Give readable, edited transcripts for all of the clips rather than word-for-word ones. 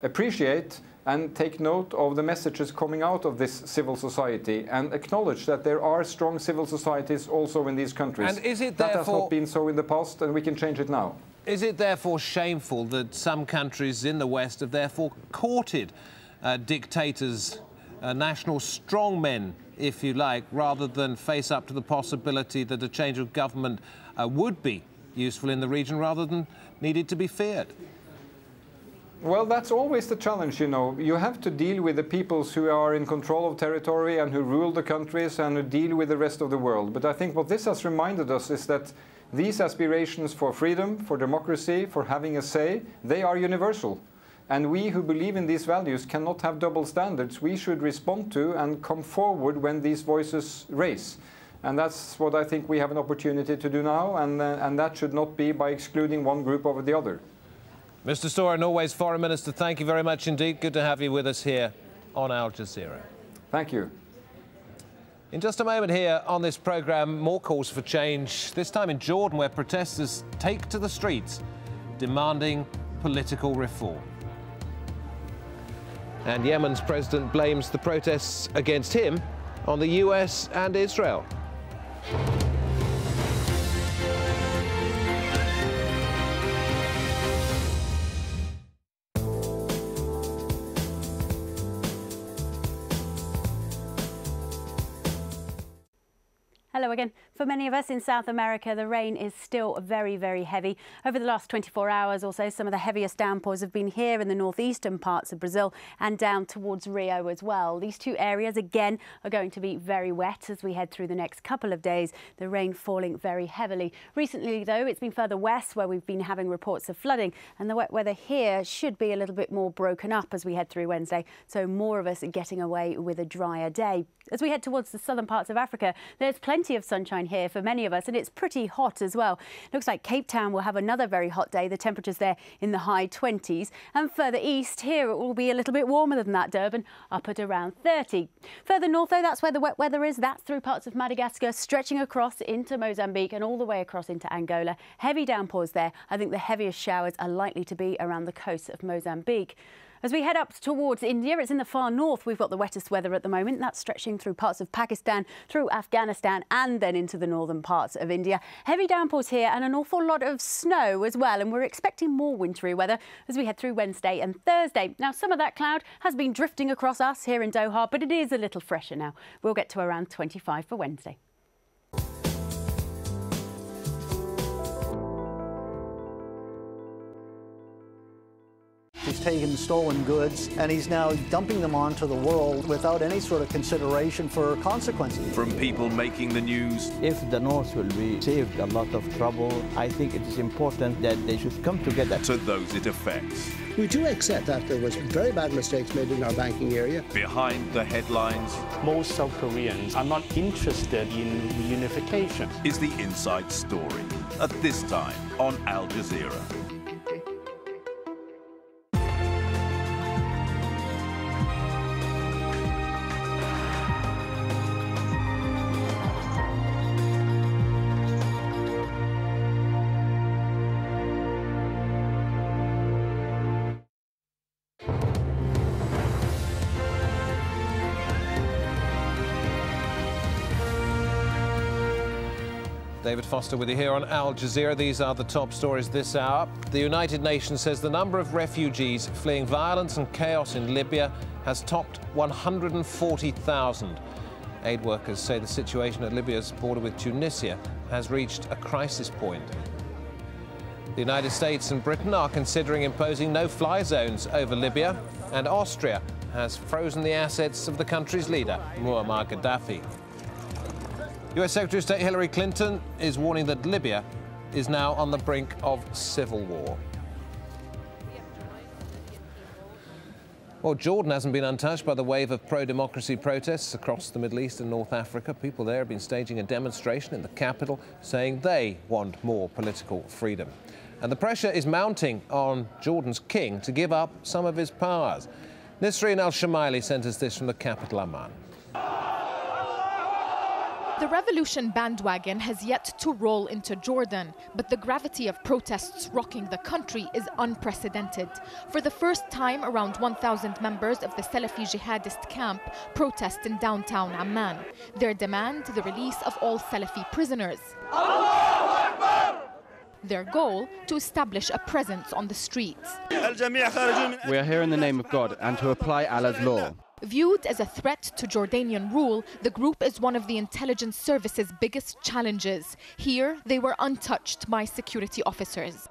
appreciate and take note of the messages coming out of this civil society and acknowledge that there are strong civil societies also in these countries. And is it that therefore, has not been so in the past, and we can change it now. Is it therefore shameful that some countries in the West have therefore courted dictators, national strongmen, if you like, rather than face up to the possibility that a change of government would be useful in the region rather than needed to be feared? Well, that's always the challenge, you know. You have to deal with the peoples who are in control of territory and who rule the countries and who deal with the rest of the world. But I think what this has reminded us is that these aspirations for freedom, for democracy, for having a say, they are universal. And we who believe in these values cannot have double standards. We should respond to and come forward when these voices raise. And that's what I think we have an opportunity to do now, and that should not be by excluding one group over the other. Mr. Støre, Norway's Foreign Minister, thank you very much indeed. Good to have you with us here on Al Jazeera. Thank you. In just a moment here on this programme, more calls for change, this time in Jordan, where protesters take to the streets demanding political reform. And Yemen's president blames the protests against him on the US and Israel. Hello again. For many of us in South America, the rain is still very, very heavy. Over the last 24 hours or so, some of the heaviest downpours have been here in the northeastern parts of Brazil and down towards Rio as well. These two areas, again, are going to be very wet as we head through the next couple of days, the rain falling very heavily. Recently, though, it's been further west where we've been having reports of flooding, and the wet weather here should be a little bit more broken up as we head through Wednesday, so more of us are getting away with a drier day. As we head towards the southern parts of Africa, there's plenty of sunshine here for many of us, and it's pretty hot as well. Looks like Cape Town will have another very hot day. The temperatures there in the high 20s. And further east, here it will be a little bit warmer than that, Durban, up at around 30. Further north, though, that's where the wet weather is. That's through parts of Madagascar, stretching across into Mozambique and all the way across into Angola. Heavy downpours there. I think the heaviest showers are likely to be around the coast of Mozambique. As we head up towards India, it's in the far north we've got the wettest weather at the moment. That's stretching through parts of Pakistan, through Afghanistan and then into the northern parts of India. Heavy downpours here and an awful lot of snow as well, and we're expecting more wintry weather as we head through Wednesday and Thursday. Now, some of that cloud has been drifting across us here in Doha, but it is a little fresher now. We'll get to around 25 for Wednesday. He's taken stolen goods and he's now dumping them onto the world without any sort of consideration for consequences. From people making the news. If the North will be saved a lot of trouble, I think it is important that they should come together. To those it affects. We do accept that there was very bad mistakes made in our banking area. Behind the headlines. Most South Koreans are not interested in reunification. Is the inside story. At this time on Al Jazeera. David Foster with you here on Al Jazeera. These are the top stories this hour. The United Nations says the number of refugees fleeing violence and chaos in Libya has topped 140,000. Aid workers say the situation at Libya's border with Tunisia has reached a crisis point. The United States and Britain are considering imposing no-fly zones over Libya, and Austria has frozen the assets of the country's leader, Muammar Gaddafi. US Secretary of State Hillary Clinton is warning that Libya is now on the brink of civil war. Well, Jordan hasn't been untouched by the wave of pro-democracy protests across the Middle East and North Africa. People there have been staging a demonstration in the capital saying they want more political freedom. And the pressure is mounting on Jordan's king to give up some of his powers. Nisreen Al-Shamaili sent us this from the capital, Amman. The revolution bandwagon has yet to roll into Jordan, but the gravity of protests rocking the country is unprecedented. For the first time, around 1,000 members of the Salafi jihadist camp protest in downtown Amman. Their demand, the release of all Salafi prisoners. Their goal, to establish a presence on the streets. We are here in the name of God and to apply Allah's law. Viewed as a threat to Jordanian rule, the group is one of the intelligence service's biggest challenges. Here, they were untouched by security officers.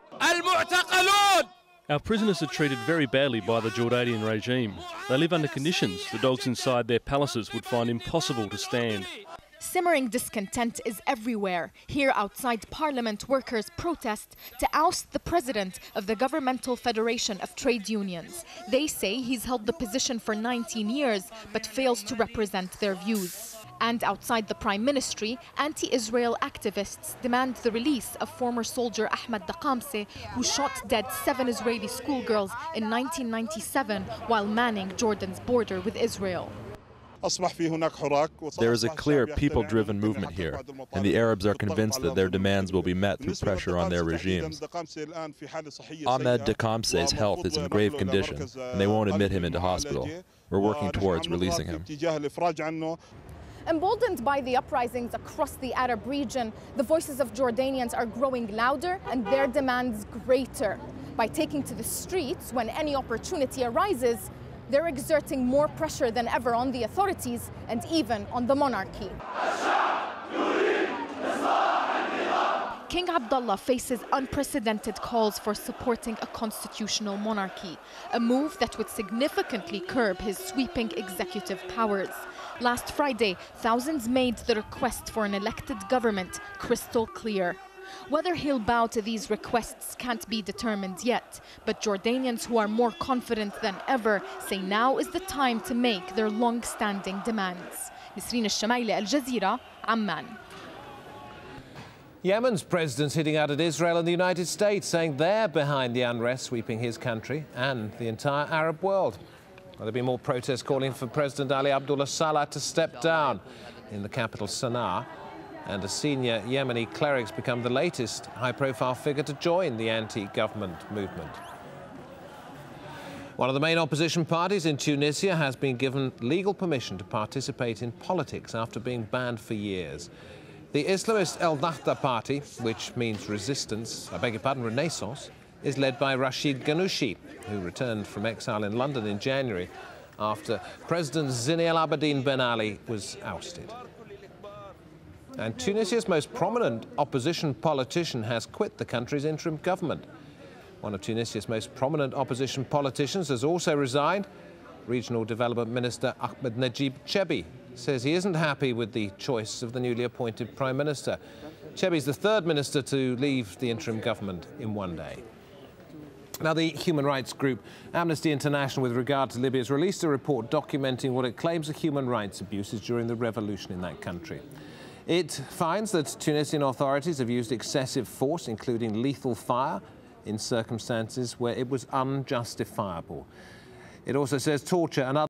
Our prisoners are treated very badly by the Jordanian regime. They live under conditions the dogs inside their palaces would find impossible to stand. Simmering discontent is everywhere. Here outside Parliament, workers protest to oust the president of the Governmental Federation of Trade Unions. They say he's held the position for 19 years, but fails to represent their views. And outside the Prime Ministry, anti-Israel activists demand the release of former soldier Ahmed Daqamse, who shot dead 7 Israeli schoolgirls in 1997 while manning Jordan's border with Israel. There is a clear people-driven movement here, and the Arabs are convinced that their demands will be met through pressure on their regimes. Ahmed Daqamse's health is in grave condition, and they won't admit him into hospital. We're working towards releasing him. Emboldened by the uprisings across the Arab region, the voices of Jordanians are growing louder and their demands greater. By taking to the streets when any opportunity arises, they're exerting more pressure than ever on the authorities and even on the monarchy. King Abdullah faces unprecedented calls for supporting a constitutional monarchy, a move that would significantly curb his sweeping executive powers. Last Friday, thousands made the request for an elected government crystal clear. Whether he'll bow to these requests can't be determined yet, but Jordanians who are more confident than ever say now is the time to make their long-standing demands. Nisreen Al-Shamaili, AlJazeera, Amman. Yemen's president's hitting out at Israel and the United States, saying they're behind the unrest sweeping his country and the entire Arab world. Well, there'll be more protests calling for President Ali Abdullah Saleh to step down in the capital Sana'a. And a senior Yemeni cleric's become the latest high-profile figure to join the anti-government movement. One of the main opposition parties in Tunisia has been given legal permission to participate in politics after being banned for years. The Islamist El Nahda party, which means renaissance, is led by Rashid Ghannouchi, who returned from exile in London in January after President Zine El Abidine Ben Ali was ousted. And Tunisia's most prominent opposition politician has quit the country's interim government. One of Tunisia's most prominent opposition politicians has also resigned. Regional Development Minister Ahmed Najib Chebi says he isn't happy with the choice of the newly appointed Prime Minister. Chebi's the third minister to leave the interim government in one day. Now, the human rights group Amnesty International, with regard to Libya, has released a report documenting what it claims are human rights abuses during the revolution in that country. It finds that Tunisian authorities have used excessive force, including lethal fire, in circumstances where it was unjustifiable. It also says torture and other